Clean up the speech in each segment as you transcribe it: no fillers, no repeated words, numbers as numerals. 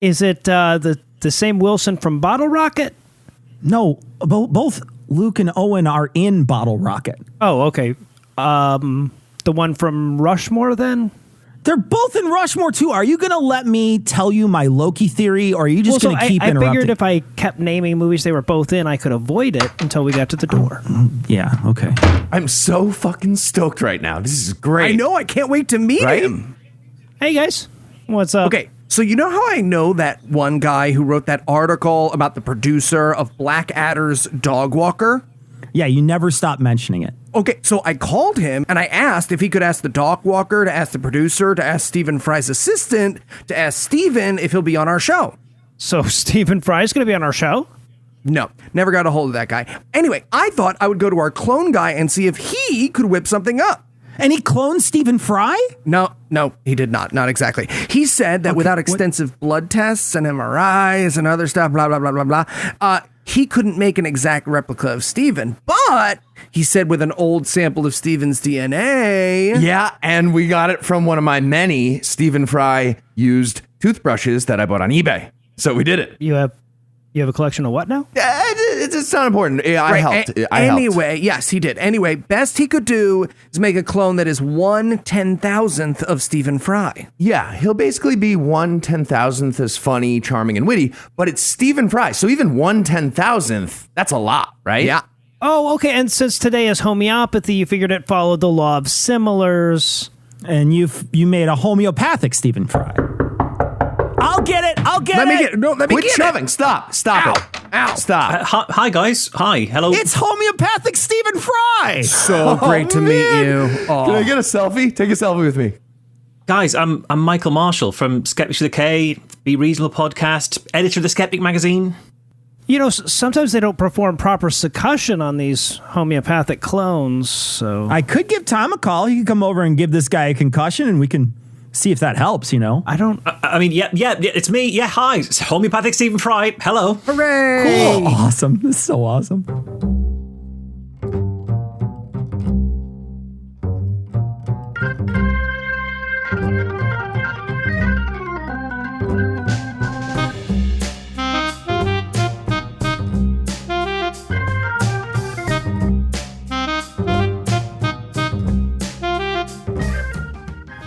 Is it the same Wilson from Bottle Rocket? No, both Luke and Owen are in Bottle Rocket. Oh, okay. The one from Rushmore, then? They're both in Rushmore, too. Are you going to let me tell you my Loki theory, or are you just going to keep interrupting? I figured if I kept naming movies they were both in, I could avoid it until we got to the door. Yeah, okay. I'm so fucking stoked right now. This is great. I know. I can't wait to meet him. Hey, guys. What's up? Okay, so you know how I know that one guy who wrote that article about the producer of Blackadder's Dog Walker? Yeah, you never stop mentioning it. Okay, so I called him and I asked if he could ask the dog walker, to ask the producer, to ask Stephen Fry's assistant, to ask Stephen if he'll be on our show. So Stephen Fry's going to be on our show? No, never got a hold of that guy. Anyway, I thought I would go to our clone guy and see if he could whip something up. And he cloned Stephen Fry? No, he did not. Not exactly. He said that without extensive blood tests and MRIs and other stuff, blah, blah, blah, blah, blah, he couldn't make an exact replica of Stephen, but he said with an old sample of Stephen's DNA. Yeah, and we got it from one of my many Stephen Fry used toothbrushes that I bought on eBay. So we did it. You have a collection of what now? It's not important. I helped. Anyway, yes, he did. Anyway, best he could do is make a clone that is 1/10,000th of Stephen Fry. Yeah, he'll basically be 1/10,000th as funny, charming, and witty, but it's Stephen Fry. So even 1/10,000th, that's a lot, right? Yeah. Oh, okay. And since today is homeopathy, you figured it followed the law of similars. And you made a homeopathic Stephen Fry. I'll get it. Let me get it. Quit shoving. Stop it. Ow. Stop. Hi, guys. Hi. Hello. It's homeopathic Stephen Fry. So great to meet you. Oh. Can I get a selfie? Take a selfie with me. Guys, I'm Michael Marshall from Skeptics with a K, Be Reasonable podcast, editor of the Skeptic magazine. You know, sometimes they don't perform proper succussion on these homeopathic clones, so... I could give Tom a call. He can come over and give this guy a concussion, and we can see if that helps, you know? I don't... I mean, yeah, it's me. Yeah, hi. It's homeopathic Stephen Fry. Hello. Hooray! Cool. Awesome. This is so awesome.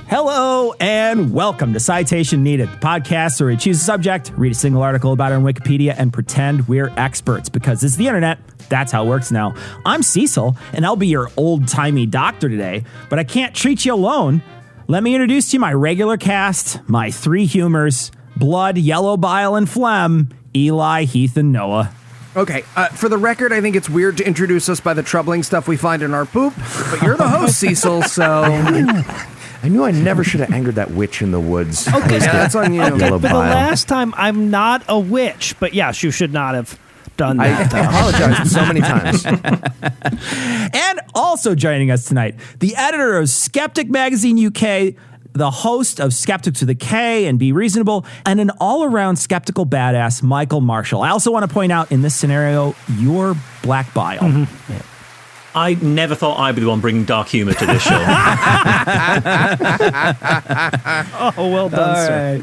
Hello and welcome to Citation Needed, the podcast where we choose a subject, read a single article about it on Wikipedia, and pretend we're experts because it's the internet. That's how it works now. I'm Cecil, and I'll be your old-timey doctor today, but I can't treat you alone. Let me introduce to you my regular cast, my three humors, blood, yellow bile, and phlegm, Eli, Heath, and Noah. Okay, for the record, I think it's weird to introduce us by the troubling stuff we find in our poop, but you're the host, Cecil, so... I knew I never should have angered that witch in the woods. Okay, yeah, that's on you. Okay, for the last time, I'm not a witch, but yes, you should not have done that. I apologize so many times. And also joining us tonight, the editor of Skeptic Magazine UK, the host of Skeptics with a K and Be Reasonable, and an all-around skeptical badass, Michael Marshall. I also want to point out, in this scenario, you're black bile. Mm-hmm. Yeah. I never thought I'd be the one bringing dark humor to this show. Oh, well done, sir.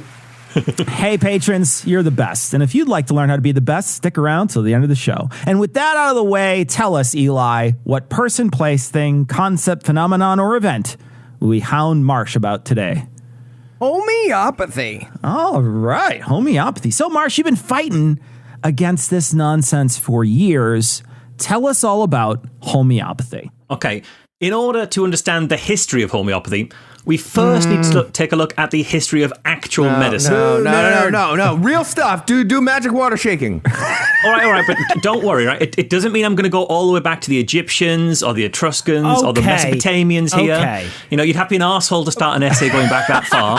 Hey, patrons, you're the best. And if you'd like to learn how to be the best, stick around till the end of the show. And with that out of the way, tell us, Eli, what person, place, thing, concept, phenomenon, or event we hound Marsh about today? Homeopathy. All right, homeopathy. So, Marsh, you've been fighting against this nonsense for years. Tell us all about homeopathy. Okay, in order to understand the history of homeopathy, we first need to take a look at the history of actual medicine. No. Real stuff. Do magic water shaking. All right, but don't worry, right? It doesn't mean I'm going to go all the way back to the Egyptians or the Etruscans or the Mesopotamians here. Okay. You know, you'd have to be an arsehole to start an essay going back that far.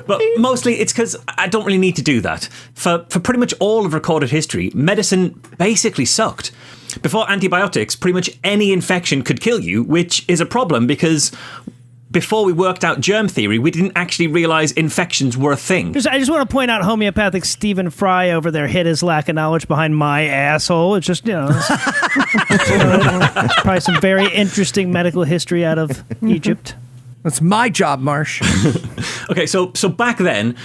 But mostly it's because I don't really need to do that. For pretty much all of recorded history, medicine basically sucked. Before antibiotics, pretty much any infection could kill you, which is a problem because... before we worked out germ theory, we didn't actually realize infections were a thing. I just want to point out homeopathic Stephen Fry over there hid his lack of knowledge behind my asshole. It's just, probably some very interesting medical history out of Egypt. That's my job, Marsh. Okay, so back then,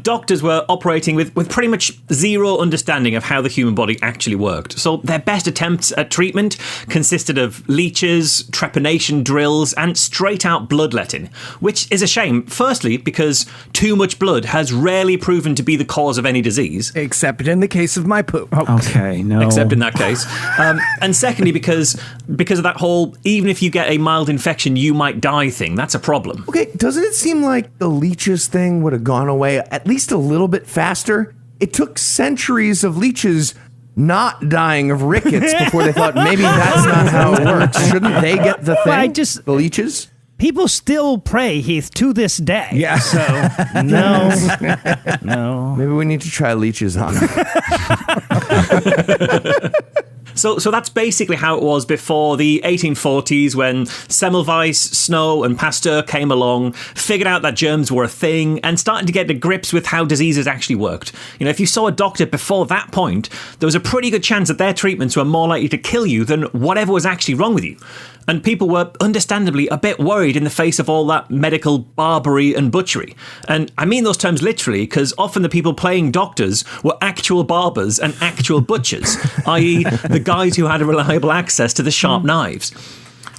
doctors were operating with pretty much zero understanding of how the human body actually worked. So their best attempts at treatment consisted of leeches, trepanation drills, and straight-out bloodletting, which is a shame. Firstly, because too much blood has rarely proven to be the cause of any disease. Except in the case of my poop. Okay, no. Except in that case. And secondly, because of that whole, even if you get a mild infection, you might die thing. That's a problem. Okay, doesn't it seem like the leeches thing would have gone away at least a little bit faster? It took centuries of leeches not dying of rickets before they thought maybe that's not how it works. Shouldn't they get the thing? The leeches? People still pray, Heath, to this day. Yeah. So, no. Maybe we need to try leeches on them. So that's basically how it was before the 1840s, when Semmelweis, Snow, and Pasteur came along, figured out that germs were a thing, and started to get to grips with how diseases actually worked. You know, if you saw a doctor before that point, there was a pretty good chance that their treatments were more likely to kill you than whatever was actually wrong with you. And people were understandably a bit worried in the face of all that medical barbarity and butchery. And I mean those terms literally, because often the people playing doctors were actual barbers and actual butchers, i.e. the guys who had a reliable access to the sharp knives.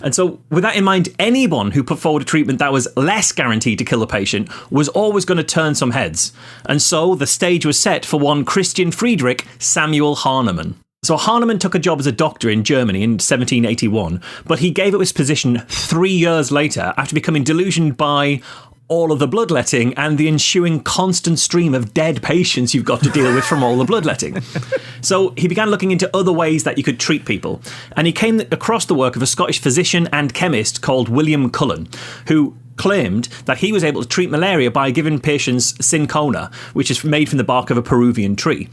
And so, with that in mind, anyone who put forward a treatment that was less guaranteed to kill a patient was always going to turn some heads. And so, the stage was set for one Christian Friedrich Samuel Hahnemann. So Hahnemann took a job as a doctor in Germany in 1781, but he gave up his position 3 years later after becoming delusioned by all of the bloodletting and the ensuing constant stream of dead patients you've got to deal with from all the bloodletting. So he began looking into other ways that you could treat people, and he came across the work of a Scottish physician and chemist called William Cullen, who claimed that he was able to treat malaria by giving patients cinchona, which is made from the bark of a Peruvian tree.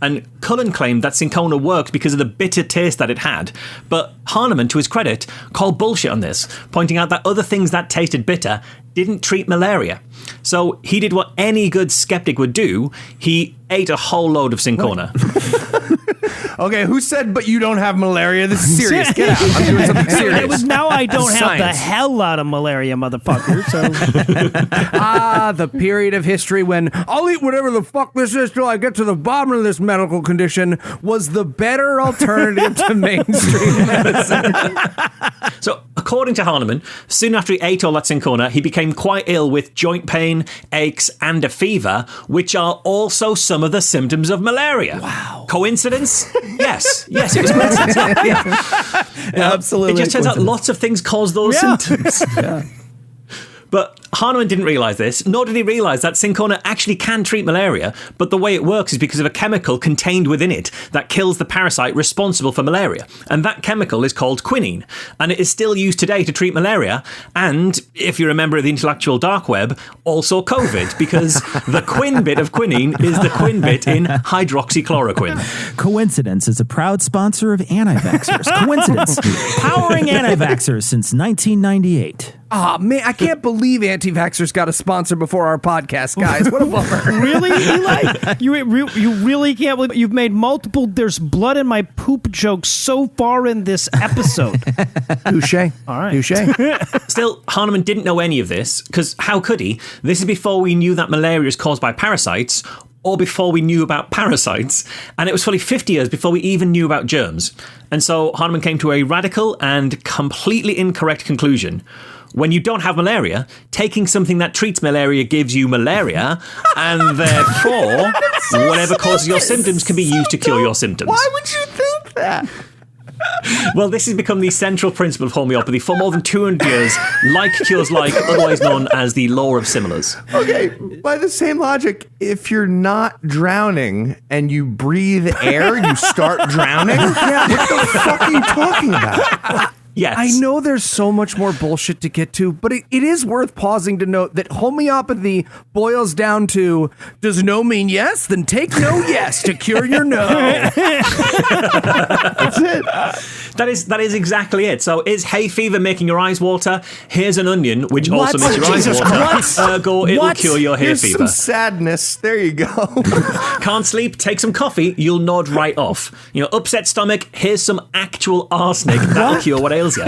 And Cullen claimed that cinchona worked because of the bitter taste that it had. But Hahnemann, to his credit, called bullshit on this, pointing out that other things that tasted bitter didn't treat malaria. So he did what any good skeptic would do. He ate a whole load of cinchona. Okay, who said, but you don't have malaria? This is serious. Get out. I'm doing something serious. Now I don't have the hell out of malaria, motherfucker. So. The period of history when I'll eat whatever the fuck this is till I get to the bottom of this medical condition was the better alternative to mainstream medicine. So, according to Hahnemann, soon after he ate all that cinchona, he became quite ill with joint pain, aches, and a fever, which are also some of the symptoms of malaria. Wow. Coincidence? Yes, it was coincidence. Yeah. Absolutely. It just turns out lots of things cause those symptoms. Yeah. But Hahnemann didn't realise this, nor did he realise that cinchona actually can treat malaria, but the way it works is because of a chemical contained within it that kills the parasite responsible for malaria. And that chemical is called quinine, and it is still used today to treat malaria, and, if you remember the intellectual dark web, also COVID, because the quin bit of quinine is the quin bit in hydroxychloroquine. Coincidence is a proud sponsor of anti-vaxxers. Coincidence, powering anti-vaxxers since 1998. Oh, man, I can't believe anti-vaxxers got a sponsor before our podcast, guys. What a bummer. Really, Eli? You really can't believe you've made multiple "there's blood in my poop" jokes so far in this episode. Touche. All right. Touche. Still, Hahnemann didn't know any of this, because how could he? This is before we knew that malaria is caused by parasites, or before we knew about parasites, and it was fully 50 years before we even knew about germs. And so Hahnemann came to a radical and completely incorrect conclusion. When you don't have malaria, taking something that treats malaria gives you malaria, and therefore, whatever causes your symptoms can be used to cure your symptoms. Why would you think that? Well, this has become the central principle of homeopathy for more than 200 years, like cures like, otherwise known as the law of similars. Okay, by the same logic, if you're not drowning and you breathe air, you start drowning? Yeah, what the fuck are you talking about? Yes. I know there's so much more bullshit to get to, but it is worth pausing to note that homeopathy boils down to, does no mean yes? Then take no yes to cure your no. That's it. That is exactly it. So is hay fever making your eyes water? Here's an onion, which also makes your eyes water. Ergo, it'll cure your hay Here's fever. some sadness. There you go. Can't sleep? Take some coffee. You'll nod right off. Upset stomach? Here's some actual arsenic. That'll cure what ails fails you.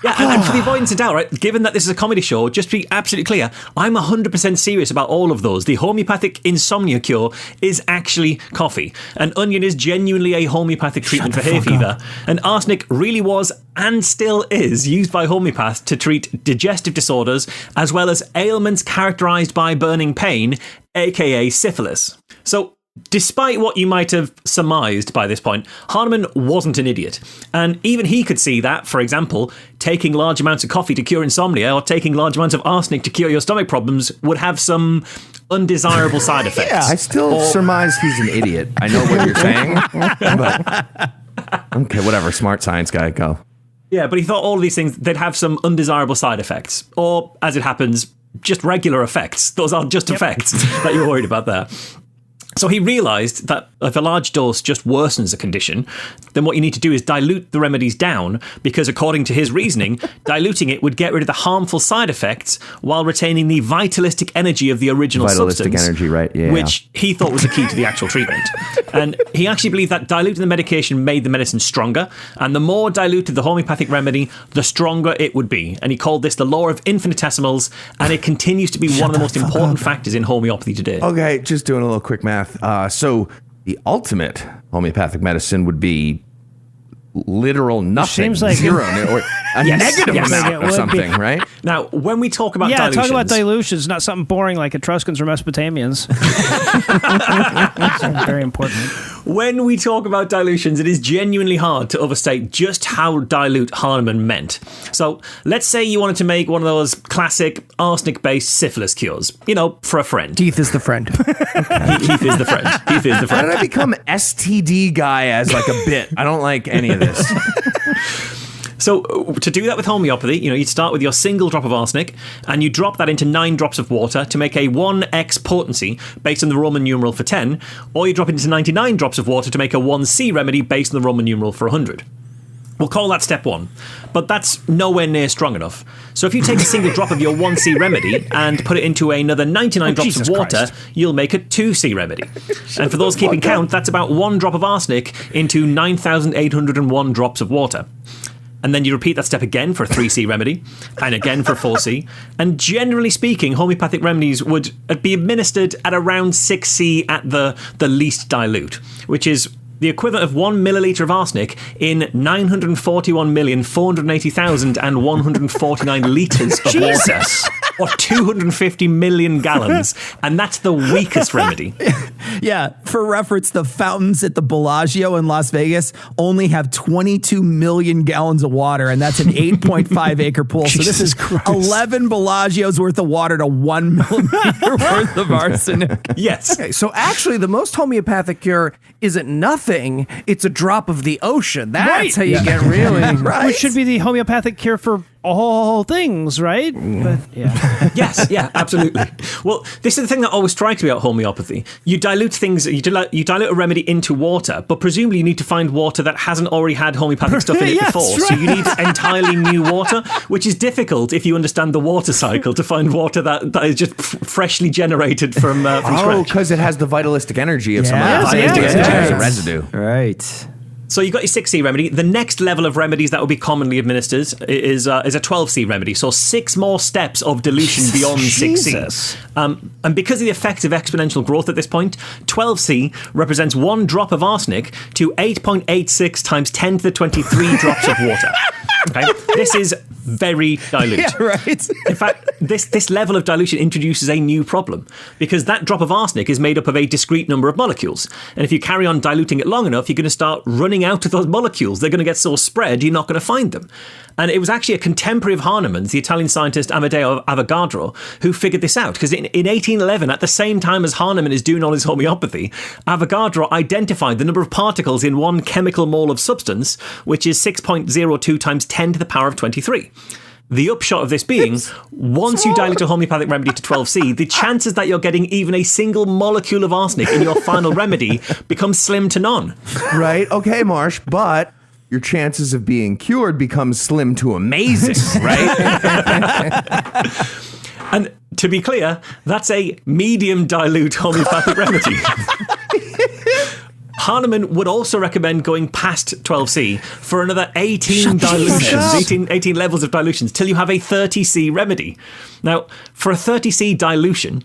Yeah, and for the avoidance of doubt, right, given that this is a comedy show, just to be absolutely clear, I'm 100% serious about all of those. The homeopathic insomnia cure is actually coffee. And onion is genuinely a homeopathic treatment for hay fever. And arsenic really was, and still is, used by homeopaths to treat digestive disorders, as well as ailments characterized by burning pain, aka syphilis. So, despite what you might have surmised by this point, Hahnemann wasn't an idiot. And even he could see that, for example, taking large amounts of coffee to cure insomnia or taking large amounts of arsenic to cure your stomach problems would have some undesirable side effects. Yeah, I still surmise he's an idiot. I know what you're saying, but okay, whatever. Smart science guy, go. Yeah, but he thought all of these things, they'd have some undesirable side effects. Or, as it happens, just regular effects. Those are just effects that you're worried about there. So he realised that if a large dose just worsens a condition, then what you need to do is dilute the remedies down, because according to his reasoning, diluting it would get rid of the harmful side effects while retaining the vitalistic energy of the original substance. Energy, right? Yeah. Which he thought was the key to the actual treatment. And he actually believed that diluting the medication made the medicine stronger, and the more diluted the homeopathic remedy, the stronger it would be. And he called this the law of infinitesimals, and it continues to be one of the most important factors in homeopathy today. Okay, just doing a little quick math. So the ultimate homeopathic medicine would be literal nothing, Seems like zero, or a negative amount It of would something, be. right? Now, when we talk about Yeah, dilutions... talk about dilutions, not something boring like Etruscans or Mesopotamians. That's very important. When we talk about dilutions, it is genuinely hard to overstate just how dilute Hahnemann meant. So, let's say you wanted to make one of those classic arsenic-based syphilis cures, you know, for a friend. Keith is the friend. Keith is the friend. Keith is the Why friend. did I become STD guy as like a bit? I don't like any of this. So to do that with homeopathy, you know, you'd start with your single drop of arsenic and you drop that into 9 drops of water to make a 1x potency based on the Roman numeral for 10, or you drop it into 99 drops of water to make a 1c remedy based on the Roman numeral for 100. We'll call that step 1, but that's nowhere near strong enough. So if you take a single drop of your 1c remedy and put it into another 99 drops Jesus of water, Christ. you'll make a 2c remedy. And for those keeping count, that's about 1 drop of arsenic into 9,801 drops of water. And then you repeat that step again for a 3C remedy, and again for a 4C. And generally speaking, homeopathic remedies would be administered at around 6C at the least dilute, which is the equivalent of 1 milliliter of arsenic in 941,480,149 litres of water, or 250 million gallons. And that's the weakest remedy. Yeah, for reference, the fountains at the Bellagio in Las Vegas only have 22 million gallons of water, and that's an 8.5 acre pool. So this is 11 Bellagios worth of water to 1 millimeter worth of arsenic. Yes. Okay, so actually, the most homeopathic cure isn't nothing; it's a drop of the ocean. That's how you get really right. Which should be the homeopathic cure for all things, right? But, yeah. Yes, yeah, absolutely. Well, this is the thing that always strikes me about homeopathy. You dilute things, you dilute a remedy into water, but presumably you need to find water that hasn't already had homeopathic stuff in it Yes, before. right. So you need entirely new water, which is difficult if you understand the water cycle, to find water that is just freshly generated from Oh, scratch. because it has the vitalistic energy of some Yes, other yes, things yes. as a residue. Right. So you've got your 6C remedy. The next level of remedies that will be commonly administered is a 12C remedy. So 6 more steps of dilution beyond 6C. And because of the effect of exponential growth at this point, 12C represents 1 drop of arsenic to 8.86 times 10 to the 23 drops of water. Okay, this is very dilute. Yeah, right. In fact, this level of dilution introduces a new problem, because that drop of arsenic is made up of a discrete number of molecules. And if you carry on diluting it long enough, you're going to start running out of those molecules. They're going to get so spread, you're not going to find them. And it was actually a contemporary of Hahnemann's, the Italian scientist Amedeo Avogadro, who figured this out. Because in 1811, at the same time as Hahnemann is doing all his homeopathy, Avogadro identified the number of particles in 1 chemical mole of substance, which is 6.02 times 10 to the power of 23. The upshot of this being, once you dilute a homeopathic remedy to 12C, the chances that you're getting even a single molecule of arsenic in your final remedy becomes slim to none. Right? Okay, Marsh, but your chances of being cured become slim to amazing, right? And to be clear, that's a medium dilute homeopathic remedy. Hahnemann would also recommend going past 12C for another 18 dilutions, 18 levels of dilutions, till you have a 30C remedy. Now, for a 30C dilution,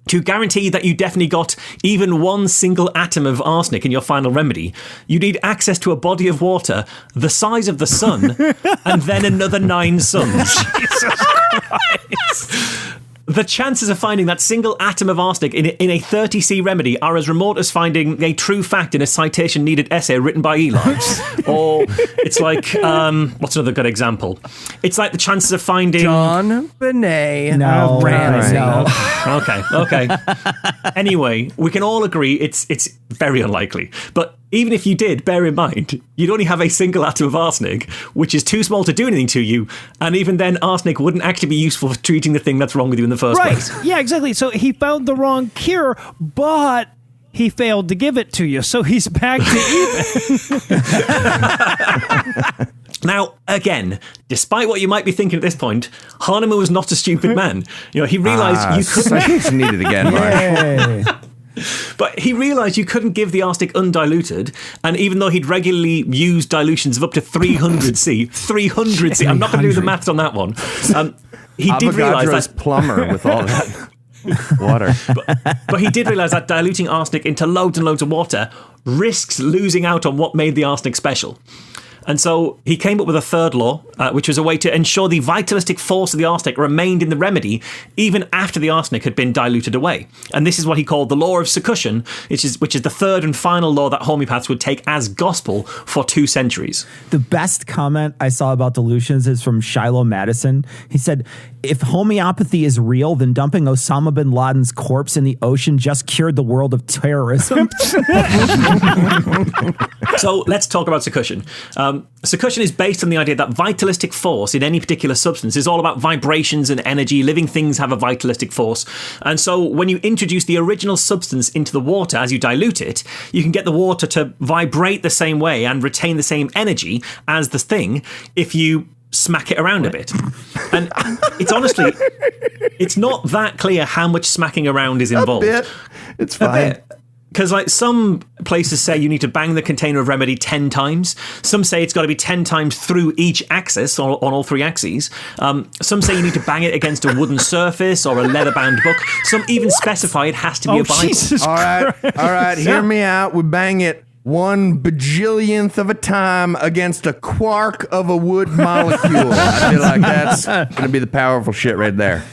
to guarantee that you definitely got even one single atom of arsenic in your final remedy, you need access to a body of water the size of the sun and then another 9 suns. Jesus Christ. The chances of finding that single atom of arsenic in a 30C remedy are as remote as finding a true fact in a citation-needed essay written by Eli. Or it's like, what's another good example? It's like the chances of finding... John Benet No, Ramsey. no. Okay. Anyway, we can all agree it's very unlikely. But even if you did, bear in mind, you'd only have a single atom of arsenic, which is too small to do anything to you. And even then, arsenic wouldn't actually be useful for treating the thing that's wrong with you in the first place. Yeah, exactly. So he found the wrong cure, but he failed to give it to you. So he's back to even. Now, again, despite what you might be thinking at this point, Hahnemann was not a stupid man. He realised you couldn't... Citation needed again, Mark. Hey. But he realised you couldn't give the arsenic undiluted, and even though he'd regularly used dilutions of up to 300C, I'm not going to do the maths on that one. He did realise that plumber with all that water. But he did realise that diluting arsenic into loads and loads of water risks losing out on what made the arsenic special. And so he came up with a third law, which was a way to ensure the vitalistic force of the arsenic remained in the remedy even after the arsenic had been diluted away. And this is what he called the law of succussion, which is the third and final law that homeopaths would take as gospel for 2 centuries. The best comment I saw about dilutions is from Shiloh Madison. He said, if homeopathy is real, then dumping Osama bin Laden's corpse in the ocean just cured the world of terrorism. So let's talk about succussion. Succussion is based on the idea that vitalistic force in any particular substance is all about vibrations and energy. Living things have a vitalistic force. And so when you introduce the original substance into the water as you dilute it, you can get the water to vibrate the same way and retain the same energy as the thing if you smack it around a bit. And it's not that clear how much smacking around is involved. A bit. It's fine. Because some places say you need to bang the container of remedy 10 times. Some say it's got to be 10 times through each axis, or on all 3 axes. Some say you need to bang it against a wooden surface or a leather-bound book. Some even specify it has to be a Bible. Jesus All right, hear me out. We bang it 1 bajillionth of a time against a quark of a wood molecule. I feel like that's going to be the powerful shit right there.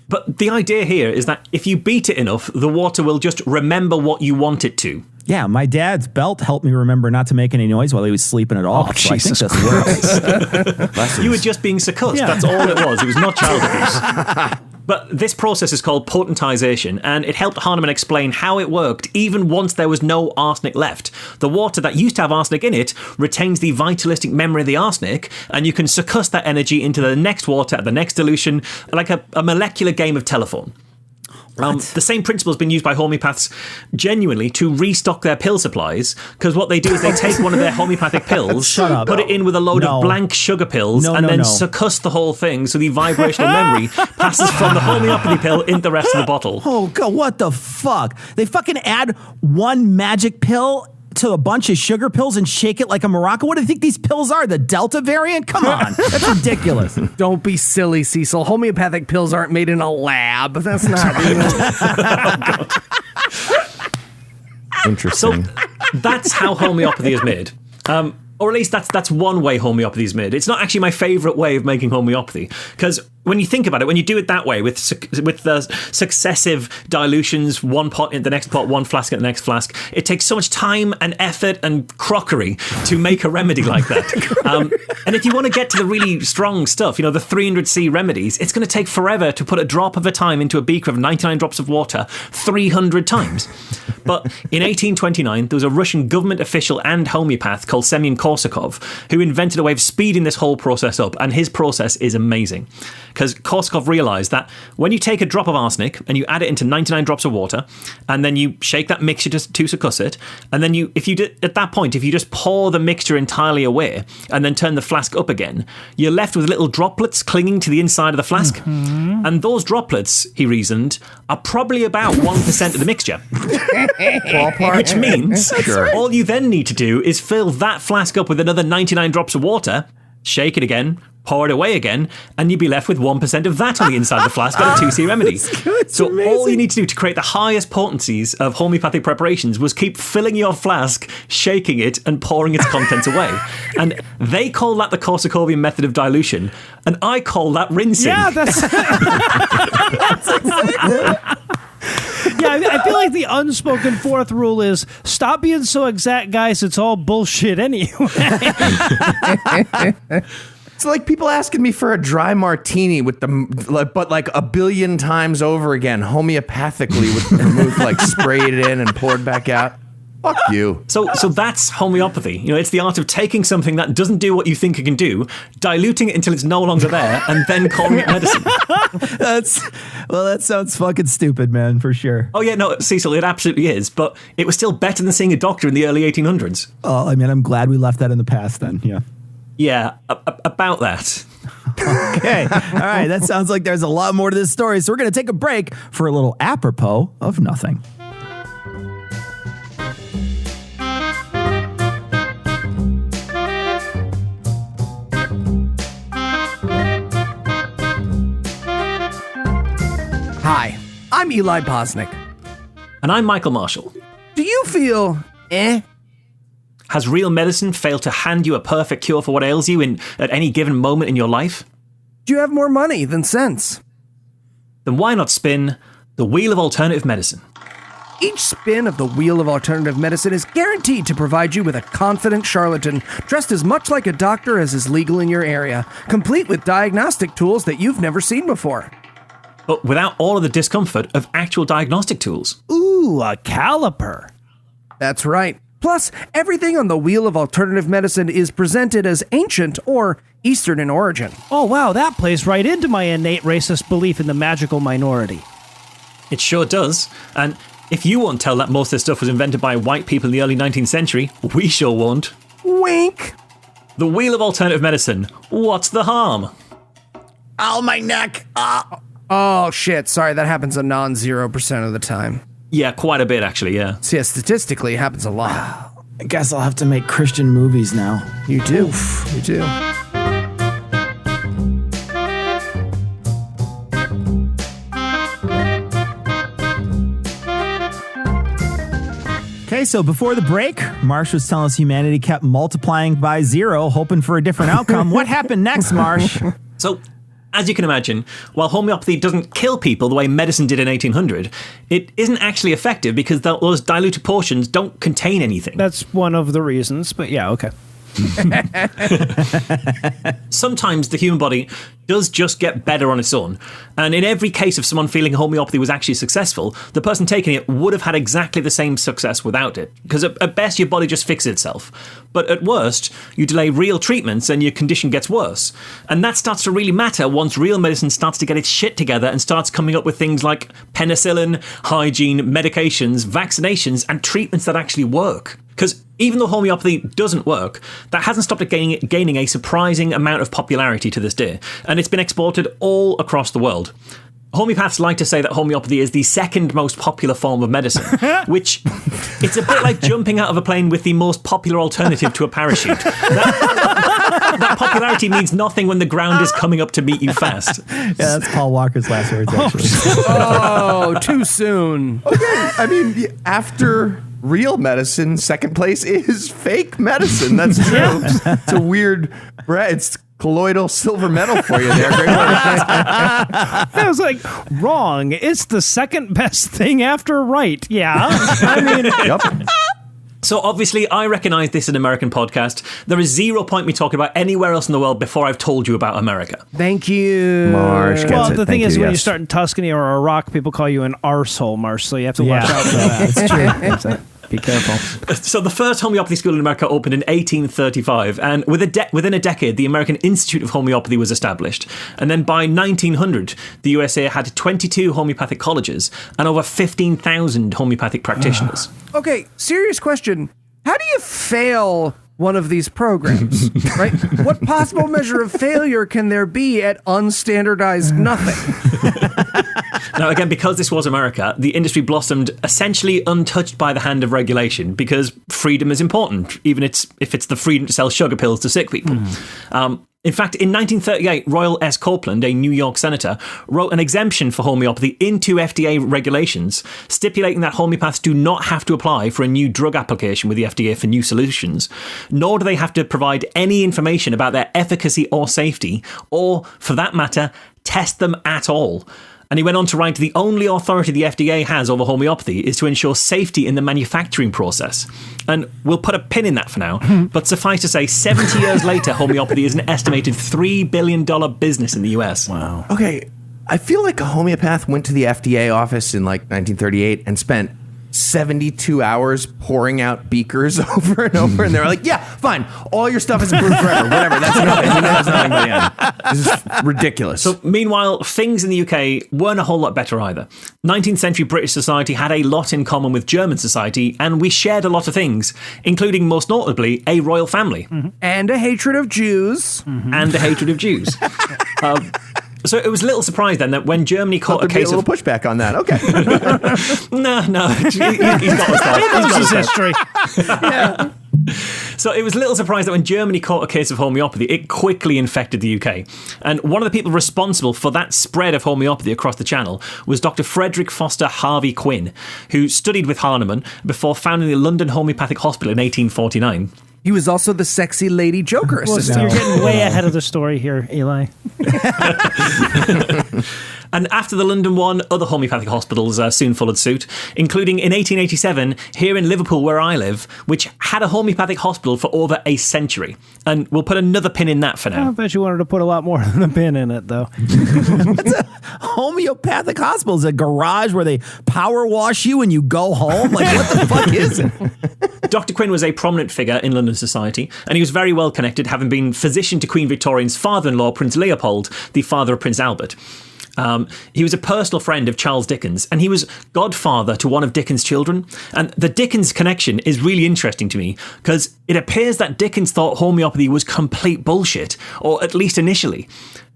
But the idea here is that if you beat it enough, the water will just remember what you want it to. Yeah, my dad's belt helped me remember not to make any noise while he was sleeping it off. So Jesus I think this works. You were just being succussed. Yeah. That's all it was. It was not child abuse. But this process is called potentization, and it helped Hahnemann explain how it worked even once there was no arsenic left. The water that used to have arsenic in it retains the vitalistic memory of the arsenic, and you can succuss that energy into the next water at the next dilution, like a molecular game of telephone. The same principle has been used by homeopaths genuinely to restock their pill supplies, because what they do is they take one of their homeopathic pills, put it in with a load of blank sugar pills, and then succuss the whole thing so the vibrational memory passes from the homeopathy pill into the rest of the bottle. Oh, God, what the fuck? They fucking add 1 magic pill to a bunch of sugar pills and shake it like a maraca? What do you think these pills are? The Delta variant? Come on. That's ridiculous. Don't be silly, Cecil. Homeopathic pills aren't made in a lab. That's not real. Interesting. So that's how homeopathy is made. Or at least that's one way homeopathy is made. It's not actually my favourite way of making homeopathy, because when you think about it, when you do it that way with the successive dilutions, 1 pot in the next pot, 1 flask in the next flask, it takes so much time and effort and crockery to make a remedy like that. And if you want to get to the really strong stuff, the 300C remedies, it's going to take forever to put a drop of a time into a beaker of 99 drops of water 300 times. But in 1829, there was a Russian government official and homeopath called Semyon Korsakov who invented a way of speeding this whole process up, and his process is amazing. because Korsakoff realized that when you take a drop of arsenic and you add it into 99 drops of water, and then you shake that mixture to succuss it, and then at that point, if you just pour the mixture entirely away and then turn the flask up again, you're left with little droplets clinging to the inside of the flask. Mm-hmm. And those droplets, he reasoned, are probably about 1% of the mixture. Which means all you then need to do is fill that flask up with another 99 drops of water, shake it again, pour it away again, and you'd be left with 1% of that on the inside of the flask at a 2C remedy. So all you need to do to create the highest potencies of homeopathic preparations was keep filling your flask, shaking it, and pouring its contents away. And they call that the Korsakovian method of dilution, and I call that rinsing. Yeah, that's... Yeah, I feel like the unspoken fourth rule is stop being so exact, guys. It's all bullshit anyway. It's like people asking me for a dry martini but like a billion times over again, homeopathically with vermouth like sprayed in and poured back out. Fuck you. So that's homeopathy. It's the art of taking something that doesn't do what you think it can do, diluting it until it's no longer there, and then calling it medicine. That sounds fucking stupid, man, for sure. Oh yeah, no, Cecil, it absolutely is. But it was still better than seeing a doctor in the early 1800s. Oh, I mean, I'm glad we left that in the past then. Yeah. Yeah, about that. Okay. All right. That sounds like there's a lot more to this story. So we're going to take a break for a little apropos of nothing. Hi, I'm Eli Bosnick. And I'm Michael Marshall. Do you feel Has real medicine failed to hand you a perfect cure for what ails you at any given moment in your life? Do you have more money than sense? Then why not spin the Wheel of Alternative Medicine? Each spin of the Wheel of Alternative Medicine is guaranteed to provide you with a confident charlatan dressed as much like a doctor as is legal in your area, complete with diagnostic tools that you've never seen before. But without all of the discomfort of actual diagnostic tools. Ooh, a caliper. That's right. Plus, everything on the Wheel of Alternative Medicine is presented as ancient or Eastern in origin. Oh, wow, that plays right into my innate racist belief in the magical minority. It sure does. And if you won't tell that most of this stuff was invented by white people in the early 19th century, we sure won't. Wink! The Wheel of Alternative Medicine. What's the harm? Ow, my neck. Oh, shit. Sorry, that happens a non-0% of the time. Yeah, quite a bit, actually, yeah. So, yeah, statistically, it happens a lot. I guess I'll have to make Christian movies now. You do. You do. Okay, so before the break, Marsh was telling us humanity kept multiplying by 0, hoping for a different outcome. What happened next, Marsh? So, as you can imagine, while homeopathy doesn't kill people the way medicine did in 1800, it isn't actually effective because those diluted portions don't contain anything. That's one of the reasons, but yeah, okay. Sometimes the human body does just get better on its own. And in every case of someone feeling homeopathy was actually successful, the person taking it would have had exactly the same success without it. Because at best, your body just fixes itself. But at worst, you delay real treatments and your condition gets worse. And that starts to really matter once real medicine starts to get its shit together and starts coming up with things like penicillin, hygiene, medications, vaccinations, and treatments that actually work. Because even though homeopathy doesn't work, that hasn't stopped it gaining a surprising amount of popularity to this day, and it's been exported all across the world. Homeopaths like to say that homeopathy is the second most popular form of medicine, which it's a bit like jumping out of a plane with the most popular alternative to a parachute. That popularity means nothing when the ground is coming up to meet you fast. Yeah, that's Paul Walker's last words, actually. Oh, too soon. Okay, I mean, after real medicine, second place is fake medicine. That's true. It's a weird, it's colloidal silver medal for you there. Great work. I was like, wrong. It's the second best thing after right. Yeah. I mean, Yep. So obviously, I recognise this is an American podcast. There is zero point me talking about anywhere else in the world before I've told you about America. Thank you. Marsh gets well, it. the thing Thank is, you, when you yes. start in Tuscany or Iraq, people call you an arsehole, Marsh, so you have to watch out for that. That's true. Be careful. So the first homeopathy school in America opened in 1835, and within a decade, the American Institute of Homeopathy was established. And then by 1900, the USA had 22 homeopathic colleges and over 15,000 homeopathic practitioners. Okay, serious question. How do you fail one of these programs, right? What possible measure of failure can there be at unstandardized nothing? Now, again, because this was America, the industry blossomed essentially untouched by the hand of regulation because freedom is important, even if it's the freedom to sell sugar pills to sick people. In fact, in 1938, Royal S. Copeland, a New York senator, wrote an exemption for homeopathy into FDA regulations, stipulating that homeopaths do not have to apply for a new drug application with the FDA for new solutions, nor do they have to provide any information about their efficacy or safety, or, for that matter, test them at all. And he went on to write, the only authority the FDA has over homeopathy is to ensure safety in the manufacturing process. And we'll put a pin in that for now, but suffice to say, 70 years later, homeopathy is an estimated $3 billion business in the US. Wow. Okay, I feel like a homeopath went to the FDA office in like 1938 and spent 72 hours pouring out beakers over and over, and they're like, yeah, fine, all your stuff is approved forever, whatever, that's enough, and then there's nothing by the end. This is ridiculous. So meanwhile, things in the UK weren't a whole lot better either. 19th century British society had a lot in common with German society, and we shared a lot of things, including most notably a royal family. And a hatred of Jews. And a hatred of Jews. So it was a little surprised then that when Germany caught a There'd be a case little of... pushback on that. Okay. No, he's got the stuff. He's got the stuff. History. So it was a little surprised that when Germany caught a case of homeopathy, it quickly infected the UK. And one of the people responsible for that spread of homeopathy across the channel was Dr. Frederick Foster Harvey Quinn, who studied with Hahnemann before founding the London Homeopathic Hospital in 1849. He was also the sexy lady Joker assistant. You're getting way ahead of the story here, Eli. And after the London one, other homeopathic hospitals soon followed suit, including in 1887 here in Liverpool, where I live, which had a homeopathic hospital for over a century. And we'll put another pin in that for now. I bet you wanted to put a lot more than a pin in it, though. Homeopathic hospital is a garage where they power wash you and you go home? Like, what the fuck is it? Dr. Quinn was a prominent figure in London society, and he was very well connected, having been physician to Queen Victoria's father-in-law, Prince Leopold, the father of Prince Albert. He was a personal friend of Charles Dickens, and he was godfather to one of Dickens' children. And the Dickens connection is really interesting to me because it appears that Dickens thought homeopathy was complete bullshit, or at least initially.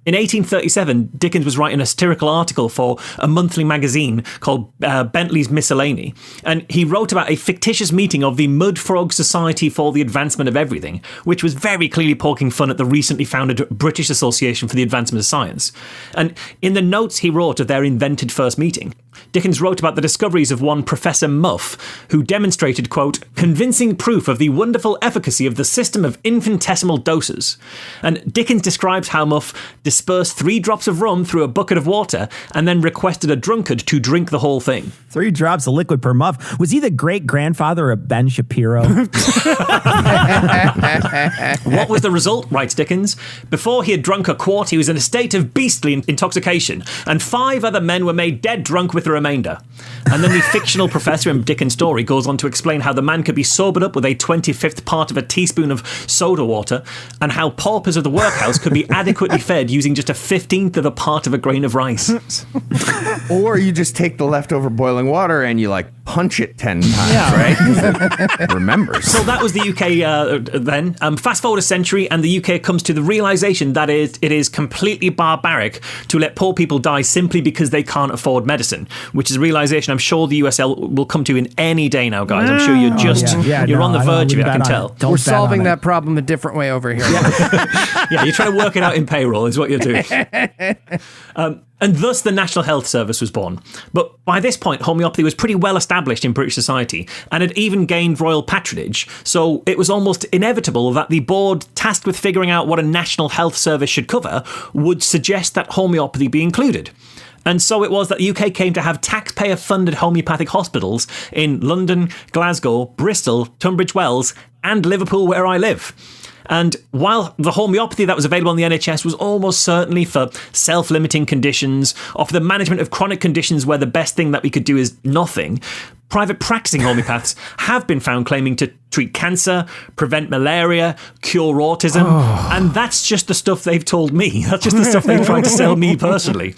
In 1837, Dickens was writing a satirical article for a monthly magazine called Bentley's Miscellany, and he wrote about a fictitious meeting of the Mud Frog Society for the Advancement of Everything, which was very clearly poking fun at the recently founded British Association for the Advancement of Science. And in the notes he wrote of their invented first meeting, Dickens wrote about the discoveries of one Professor Muff, who demonstrated, quote, convincing proof of the wonderful efficacy of the system of infinitesimal doses. And Dickens describes how Muff dispersed 3 drops of rum through a bucket of water and then requested a drunkard to drink the whole thing. 3 drops of liquid per muff. Was he the great-grandfather of Ben Shapiro? What was the result, writes Dickens? Before he had drunk a quart, he was in a state of beastly intoxication, and 5 other men were made dead drunk with the remainder. And then the fictional professor in Dickens' story goes on to explain how the man could be sobered up with a 25th part of a teaspoon of soda water, and how paupers of the workhouse could be adequately fed using just a 15th of a part of a grain of rice. Or you just take the leftover boiling water and you like punch it 10 times, right? 'Cause it remembers. So that was the UK then. Fast forward a century, and the UK comes to the realization that it is completely barbaric to let poor people die simply because they can't afford medicine, which is a realization I'm sure the USL will come to in any day now, guys. I'm sure you're just you're on the verge of it, I can tell. We're solving that problem a different way over here. Yeah, you're trying to work it out in payroll is what you're doing. And thus the National Health Service was born. But by this point, homeopathy was pretty well established in British society and had even gained royal patronage. So it was almost inevitable that the board tasked with figuring out what a National Health Service should cover would suggest that homeopathy be included. And so it was that the UK came to have taxpayer-funded homeopathic hospitals in London, Glasgow, Bristol, Tunbridge Wells, and Liverpool, where I live. And while the homeopathy that was available in the NHS was almost certainly for self-limiting conditions or for the management of chronic conditions where the best thing that we could do is nothing, private practicing homeopaths have been found claiming to treat cancer, prevent malaria, cure autism. And that's just the stuff they've told me. That's just the stuff they've tried to sell me personally.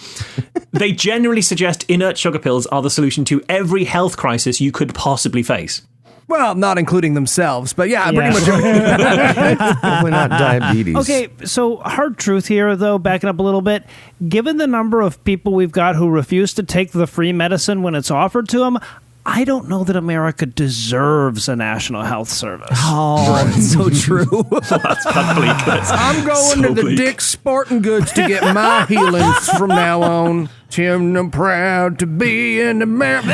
They generally suggest inert sugar pills are the solution to every health crisis you could possibly face. Well, not including themselves, but yeah. Pretty much. Definitely not diabetes. Okay, so hard truth here, though, backing up a little bit. Given the number of people we've got who refuse to take the free medicine when it's offered to them, I don't know that America deserves a national health service. Oh, it's so true. That's bleak. I'm going to the Dick's Sporting Goods to get my healings from now on. Tim, I'm proud to be an American.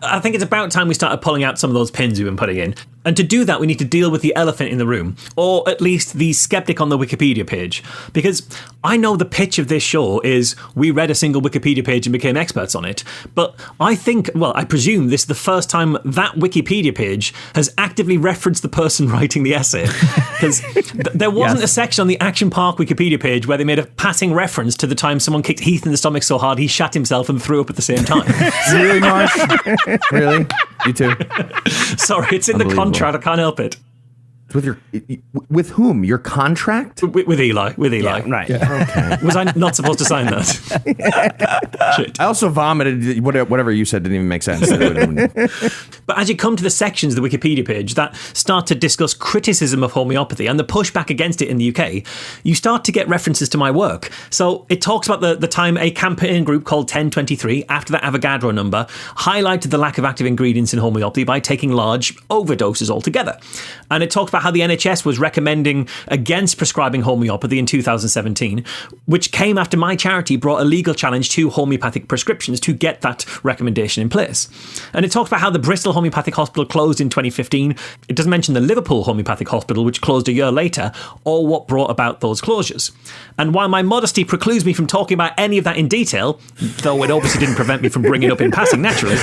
I think it's about time we started pulling out some of those pins we've been putting in. And to do that, we need to deal with the elephant in the room, or at least the skeptic on the Wikipedia page. Because I know the pitch of this show is we read a single Wikipedia page and became experts on it. But I think, well, I presume this is the first time that Wikipedia page has actively referenced the person writing the essay. Because there wasn't a section on the Action Park Wikipedia page where they made a passing reference to the time someone kicked Heath in the stomach so hard he shat himself and threw up at the same time. Really, Marsh? Really? You too? Sorry, it's in the contract. I can't help it. With whom? Your contract? With Eli. With Eli. Yeah, right. Okay. Was I not supposed to sign that? Shit. I also vomited. Whatever you said didn't even make sense. But as you come to the sections of the Wikipedia page that start to discuss criticism of homeopathy and the pushback against it in the UK, you start to get references to my work. So it talks about the time a campaign group called 1023, after the Avogadro number, highlighted the lack of active ingredients in homeopathy by taking large overdoses altogether. And it talks about how the NHS was recommending against prescribing homeopathy in 2017, which came after my charity brought a legal challenge to homeopathic prescriptions to get that recommendation in place. And it talks about how the Bristol Homeopathic Hospital closed in 2015. It doesn't mention the Liverpool Homeopathic Hospital, which closed a year later, or what brought about those closures. And while my modesty precludes me from talking about any of that in detail, though it obviously didn't prevent me from bringing it up in passing naturally,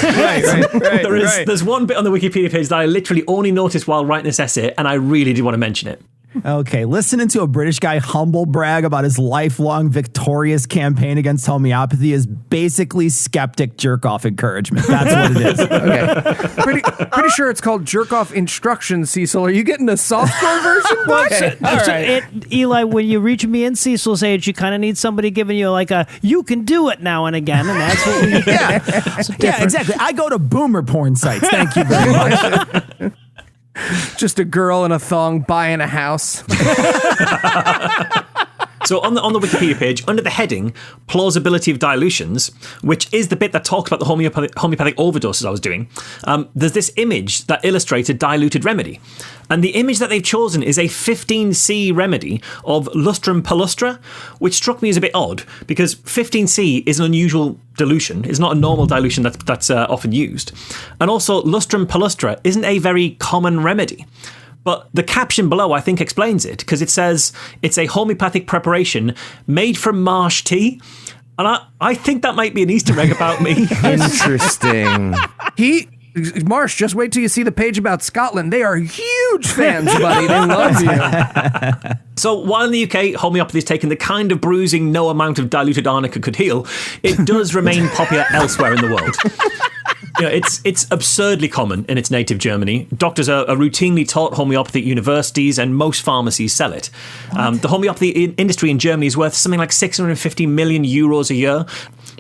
there's one bit on the Wikipedia page that I literally only noticed while writing this essay, and I really did want to mention it. Okay, listening to a British guy humble brag about his lifelong victorious campaign against homeopathy is basically skeptic jerk-off encouragement. That's what it is. Okay. Pretty sure it's called jerk-off instructions, Cecil. Are you getting a softcore version? Eli, when you reach me in Cecil's age, you kind of need somebody giving you like a, you can do it now and again, and that's what we need. Yeah, exactly. I go to boomer porn sites. Thank you very much. Just a girl in a thong buying a house. So on the Wikipedia page, under the heading plausibility of dilutions, which is the bit that talks about the homeopathic overdoses I was doing, there's this image that illustrates a diluted remedy. And the image that they've chosen is a 15C remedy of lustrum palustra, which struck me as a bit odd because 15C is an unusual dilution. It's not a normal dilution that's often used. And also, lustrum palustra isn't a very common remedy. But the caption below, I think, explains it, because it says it's a homeopathic preparation made from marsh tea. And I think that might be an Easter egg about me. Interesting. Marsh, just wait till you see the page about Scotland. They are huge fans, buddy. They love you. So while in the UK, homeopathy is taking the kind of bruising no amount of diluted arnica could heal, it does remain popular elsewhere in the world. You know, it's absurdly common in its native Germany. Doctors are routinely taught homeopathy at universities, and most pharmacies sell it. The homeopathy industry in Germany is worth something like 650 million euros a year.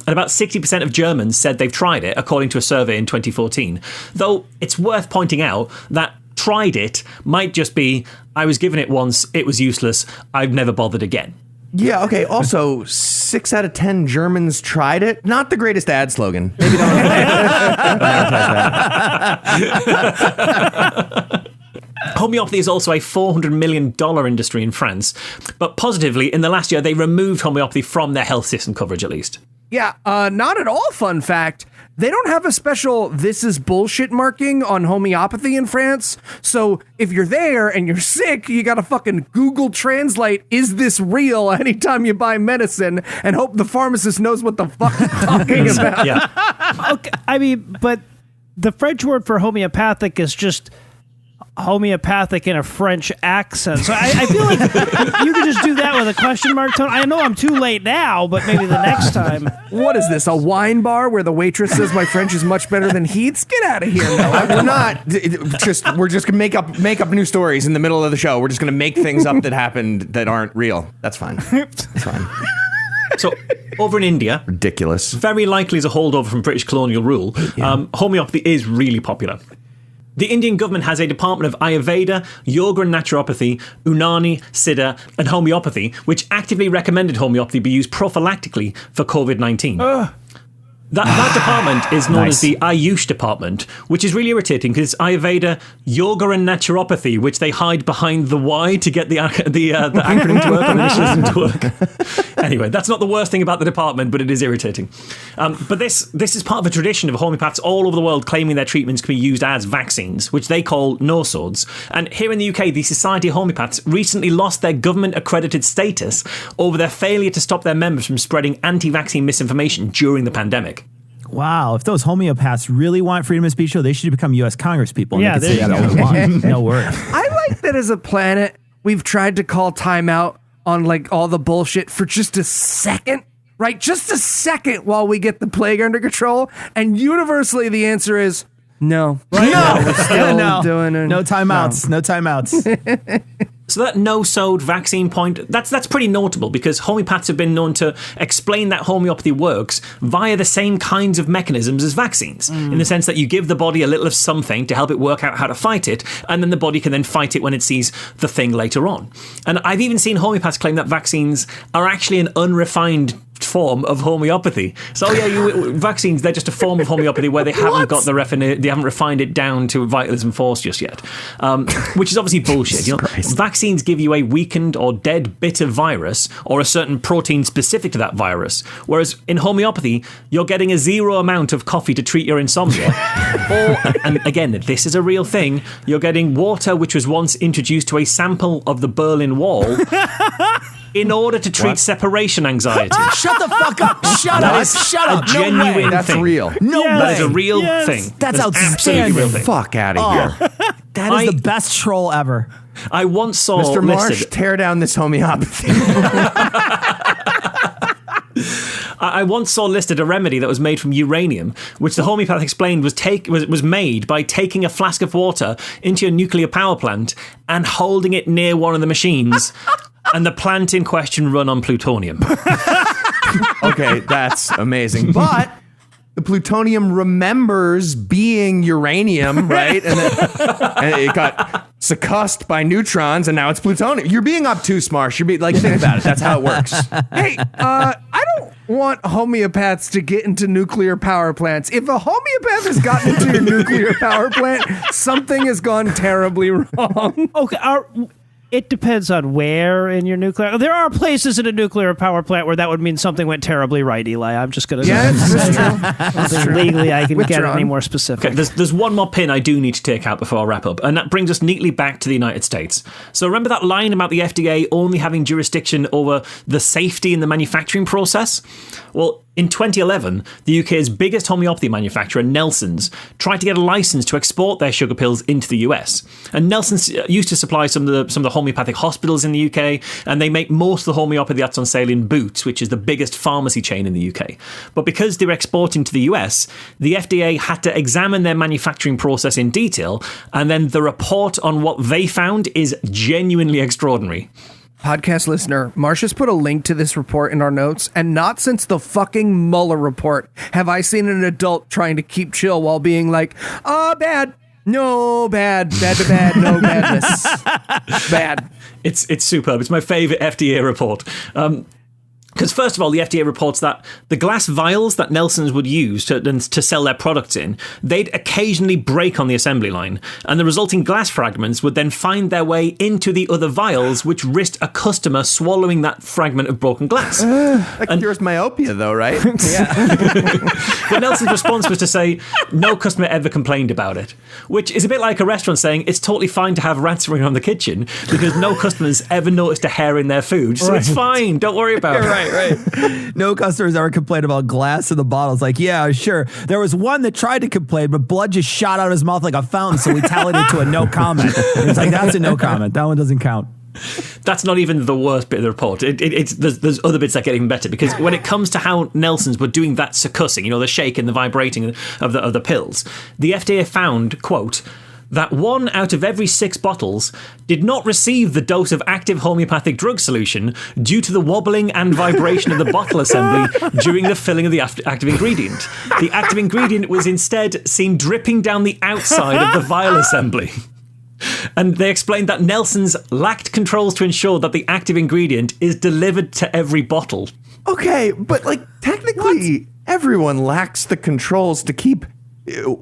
And about 60% of Germans said they've tried it, according to a survey in 2014. Though it's worth pointing out that tried it might just be, I was given it once, it was useless, I've never bothered again. Yeah, okay. Also, 6 out of 10 Germans tried it. Not the greatest ad slogan. Maybe don't advertise that. Homeopathy is also a $400 million industry in France. But positively, in the last year, they removed homeopathy from their health system coverage, at least. Yeah, not at all fun fact. They don't have a special "this is bullshit" marking on homeopathy in France. So if you're there and you're sick, you gotta fucking Google Translate "is this real" anytime you buy medicine and hope the pharmacist knows what the fuck you're talking about. Yeah. Okay, I mean, but the French word for homeopathic is just homeopathic in a French accent. So I feel like you could just do that with a question mark tone. I know I'm too late now, but maybe the next time. What is this, a wine bar where the waitress says my French is much better than Heath's? Get out of here, Noah. We're not. We're just gonna make up new stories in the middle of the show. We're just gonna make things up that happened that aren't real. That's fine. That's fine. So, over in India, Ridiculous. very likely as a holdover from British colonial rule, homeopathy is really popular. The Indian government has a department of Ayurveda, Yoga and Naturopathy, Unani, Siddha, and Homeopathy, which actively recommended homeopathy be used prophylactically for COVID-19. That department is known as the Ayush department, which is really irritating because it's Ayurveda, Yoga and Naturopathy, which they hide behind the Y to get the acronym to work or initialism to work. Anyway, that's not the worst thing about the department, but it is irritating. But this is part of a tradition of homeopaths all over the world claiming their treatments can be used as vaccines, which they call no-sods. And here in the UK, the Society of Homeopaths recently lost their government-accredited status over their failure to stop their members from spreading anti-vaccine misinformation during the pandemic. Wow, if those homeopaths really want freedom of speech, they should become U.S. Congress people. Yeah, they there can say you that all they want. No worries. I like that as a planet, we've tried to call timeout on like all the bullshit for just a second, right? Just a second while we get the plague under control. And universally, the answer is no. Right? No, we're still no. doing it. No timeouts. No timeouts. So that no-sode vaccine point, that's pretty notable because homeopaths have been known to explain that homeopathy works via the same kinds of mechanisms as vaccines, in the sense that you give the body a little of something to help it work out how to fight it, and then the body can then fight it when it sees the thing later on. And I've even seen homeopaths claim that vaccines are actually an unrefined form of homeopathy. So vaccines, they're just a form of homeopathy where they haven't got they haven't refined it down to vitalism force just yet, which is obviously bullshit. Vaccines give you a weakened or dead bit of virus or a certain protein specific to that virus, whereas in homeopathy you're getting a zero amount of coffee to treat your insomnia, or, and again this is a real thing, you're getting water which was once introduced to a sample of the Berlin Wall in order to treat separation anxiety. Shut the fuck up. Shut up. Shut up. Genuine No way. That's thing. real. No way. That is a real thing. That's absolutely outstanding. real thing. Fuck out of here. That is the best troll ever. I once saw Mr. Marsh, listed. tear down this homeopathy. I once saw listed a remedy that was made from uranium, which the homeopath explained was made by taking a flask of water into a nuclear power plant and holding it near one of the machines, and the plant in question run on plutonium. Okay, that's amazing. But the plutonium remembers being uranium, right? And it got succussed by neutrons, and now it's plutonium. You're being obtuse, Marsh. You're being like, think about it. That's how it works. Hey, I don't want homeopaths to get into nuclear power plants. If a homeopath has gotten into your nuclear power plant, something has gone terribly wrong. Okay, it depends on where in your nuclear. There are places in a nuclear power plant where that would mean something went terribly right, Eli. I'm just going to Yeah, that's true. legally I can get Withdrawn. any more specific. Okay, there's one more pin I do need to take out before I wrap up, and that brings us neatly back to the United States. So remember that line about the FDA only having jurisdiction over the safety in the manufacturing process? Well, in 2011, the UK's biggest homeopathy manufacturer, Nelson's, tried to get a license to export their sugar pills into the US. And Nelson's used to supply some of the homeopathic hospitals in the UK, and they make most of the homeopathy that's on sale in Boots, which is the biggest pharmacy chain in the UK. But because they were exporting to the US, the FDA had to examine their manufacturing process in detail, and then the report on what they found is genuinely extraordinary. Podcast listener, Marcia's put a link to this report in our notes, and not since the fucking Mueller report have I seen an adult trying to keep chill while being like, bad. No, bad, no badness. Bad. It's superb. It's my favorite FDA report. Because first of all, the FDA reports that the glass vials that Nelson's would use to sell their products in, they'd occasionally break on the assembly line, and the resulting glass fragments would then find their way into the other vials, which risked a customer swallowing that fragment of broken glass. That cures myopia, though, right? But Nelson's response was to say no customer ever complained about it, which is a bit like a restaurant saying it's totally fine to have rats running around the kitchen because no customers ever noticed a hair in their food, so it's fine, don't worry about it. right. No customers ever complained about glass in the bottles. Like, yeah, sure. There was one that tried to complain, but blood just shot out of his mouth like a fountain, so we tallied it to a no comment. It's like, that's a no comment. That one doesn't count. That's not even the worst bit of the report. There's other bits that get even better, because when it comes to how Nelsons were doing that succussing, the shake and the vibrating of the pills, the FDA found, quote, that 1 out of every 6 bottles did not receive the dose of active homeopathic drug solution due to the wobbling and vibration of the bottle assembly during the filling of the active ingredient. The active ingredient was instead seen dripping down the outside of the vial assembly. And they explained that Nelson's lacked controls to ensure that the active ingredient is delivered to every bottle. Okay, but technically, everyone lacks the controls to keep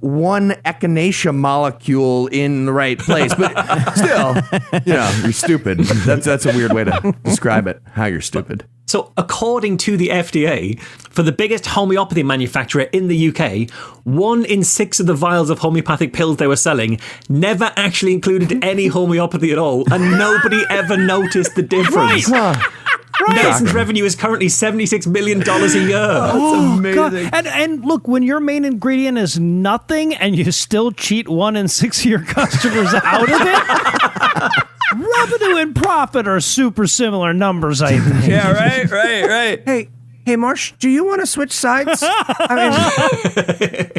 one echinacea molecule in the right place. But still, you're stupid. That's a weird way to describe it, how you're stupid. So, according to the FDA, for the biggest homeopathy manufacturer in the UK, 1 in 6 of the vials of homeopathic pills they were selling never actually included any homeopathy at all, and nobody ever noticed the difference. Right. Nelson's revenue is currently $76 million a year. Oh, amazing. God. And look, when your main ingredient is nothing and you still cheat 1 in 6 of your customers out of it, revenue and profit are super similar numbers, I think. Yeah, right. Hey, Marsh, do you want to switch sides?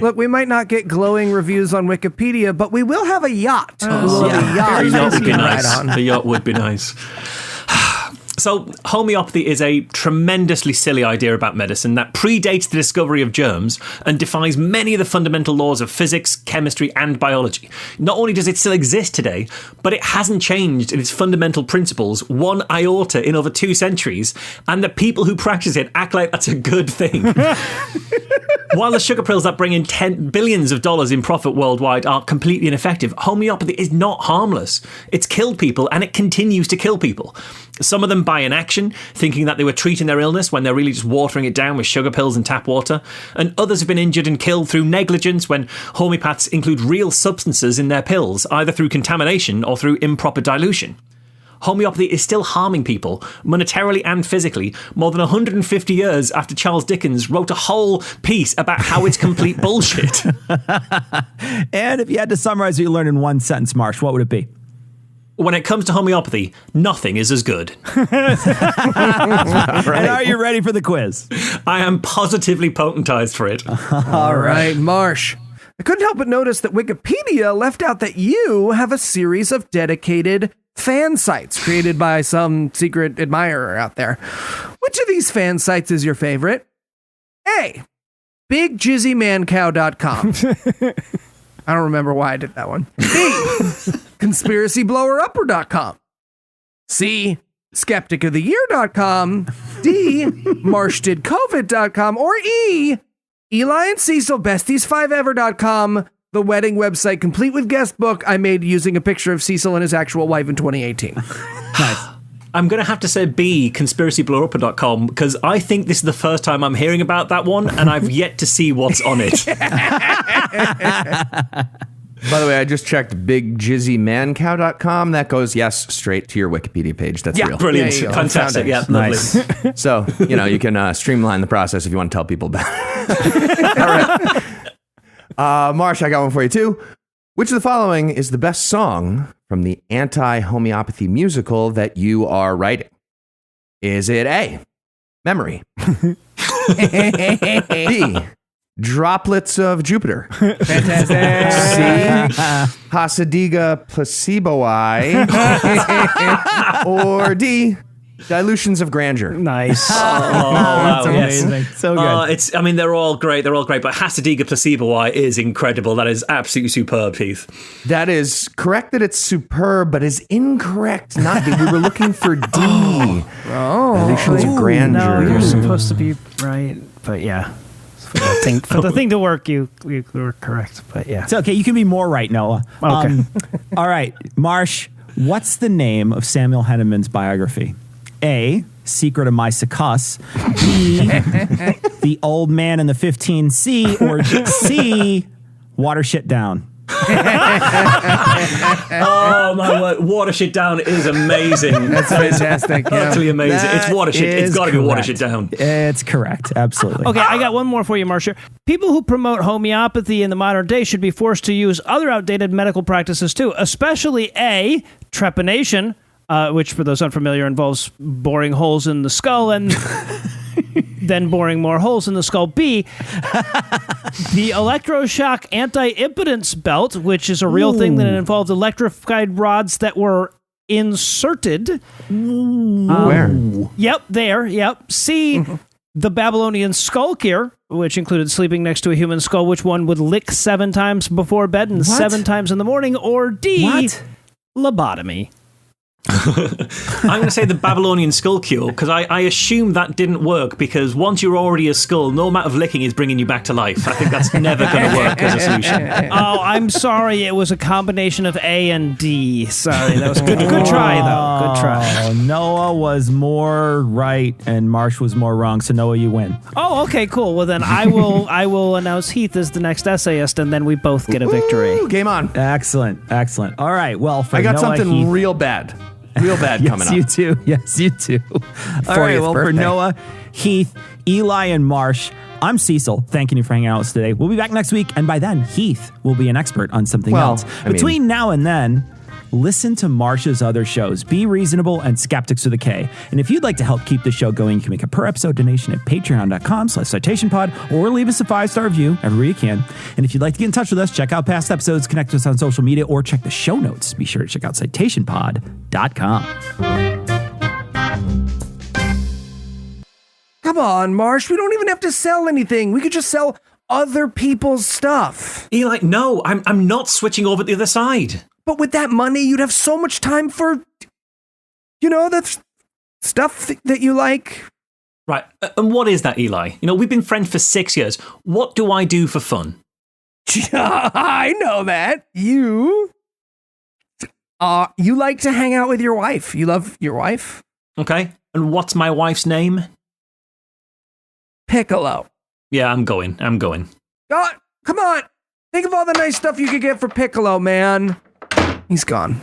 Look, we might not get glowing reviews on Wikipedia, but we will have a yacht. The yacht would be nice. So, homeopathy is a tremendously silly idea about medicine that predates the discovery of germs and defies many of the fundamental laws of physics, chemistry, and biology. Not only does it still exist today, but it hasn't changed in its fundamental principles 1 iota in over 2 centuries, and the people who practice it act like that's a good thing. While the sugar pills that bring in billions of dollars in profit worldwide are completely ineffective, homeopathy is not harmless. It's killed people, and it continues to kill people. Some of them by inaction, thinking that they were treating their illness when they're really just watering it down with sugar pills and tap water. And others have been injured and killed through negligence when homeopaths include real substances in their pills, either through contamination or through improper dilution. Homeopathy is still harming people, monetarily and physically, more than 150 years after Charles Dickens wrote a whole piece about how it's complete bullshit. And if you had to summarize what you learned in 1 sentence, Marsh, what would it be? When it comes to homeopathy, nothing is as good. And are you ready for the quiz? I am positively potentized for it. All right, Marsh. I couldn't help but notice that Wikipedia left out that you have a series of dedicated fan sites created by some secret admirer out there. Which of these fan sites is your favorite? A, bigjizzymancow.com. I don't remember why I did that one. B, conspiracyblowerupper.com. C, skepticoftheyear.com. D, marshdidcovid.com. Or E, Eli and Cecil besties5ever.com, the wedding website complete with guest book I made using a picture of Cecil and his actual wife in 2018. Nice. I'm going to have to say B, conspiracyblowerupper.com, because I think this is the first time I'm hearing about that one, and I've yet to see what's on it. By the way, I just checked bigjizzymancow.com. That goes, yes, straight to your Wikipedia page. That's real. Brilliant. Yeah, Fantastic. Yeah, Nice. lovely. So, you can streamline the process if you want to tell people about it. All right. Marsh, I got one for you, too. Which of the following is the best song from the anti-homeopathy musical that you are writing? Is it A, Memory? B, Droplets of Jupiter? Fantastic. C, Hasadiga Placeboi? Or D, Dilutions of Grandeur? Nice. That's amazing. So good. They're all great. They're all great. But Hasadiga Placeboi is incredible. That is absolutely superb, Heath. That is correct that it's superb, but is incorrect. Not D. We were looking for D. Dilutions of Grandeur. No, you're supposed to be right, but yeah. For the thing to work, you were correct, but yeah. It's okay. You can be more right, Noah. Okay. All right. Marsh, what's the name of Samuel Henneman's biography? A, Secret of My Succus. B, The Old Man in the 15C. Or C, Water Shit Down. Oh my word, Watershit Down is amazing. That's fantastic. Yeah. Utterly amazing. That It's Watershit. It's is got to be correct. Watershit Down. It's correct. Absolutely. Okay, I got one more for you, Marcia. People who promote homeopathy in the modern day should be forced to use other outdated medical practices too, especially A, trepanation, which for those unfamiliar involves boring holes in the skull and then boring more holes in the skull. B, the electroshock anti-impotence belt, which is a real thing that involved electrified rods that were inserted. Where? Yep, there. Yep. C, the Babylonian skull cure, which included sleeping next to a human skull, which one would lick 7 times before bed and 7 times in the morning. Or D, What? lobotomy. I'm going to say the Babylonian skull cure because I assume that didn't work because once you're already a skull, no amount of licking is bringing you back to life. I think that's never going to work as a solution. Oh, I'm sorry. It was a combination of A and D. Sorry, that was good. Good try, though. Good try. Oh, Noah was more right and Marsh was more wrong. So Noah, you win. Oh, okay, cool. Well, then I will announce Heath as the next essayist, and then we both get a victory. Ooh, game on. Excellent. Excellent. All right. Well, for I got Noah, something Heath, real bad. Real bad coming yes, up. you do. Yes, you do. All right. 40th Well, for birthday. Noah, Heath, Eli, and Marsh, I'm Cecil. Thanking you for hanging out with us today. We'll be back next week, and by then, Heath will be an expert on something Well, else. I mean- Between now and then, listen to Marsh's other shows, Be Reasonable and Skeptics with a K. And if you'd like to help keep the show going, you can make a per episode donation at patreon.com/citationpod or leave us a 5-star review everywhere you can. And if you'd like to get in touch with us, check out past episodes, connect with us on social media, or check the show notes. Be sure to check out citationpod.com. Come on, Marsh. We don't even have to sell anything. We could just sell other people's stuff. Eli, no, I'm not switching over to the other side. But with that money, you'd have so much time for, the stuff that you like. Right, and what is that, Eli? We've been friends for 6 years. What do I do for fun? I know that. You like to hang out with your wife. You love your wife? Okay, and what's my wife's name? Piccolo. Yeah, I'm going. Oh, come on. Think of all the nice stuff you could get for Piccolo, man. He's gone.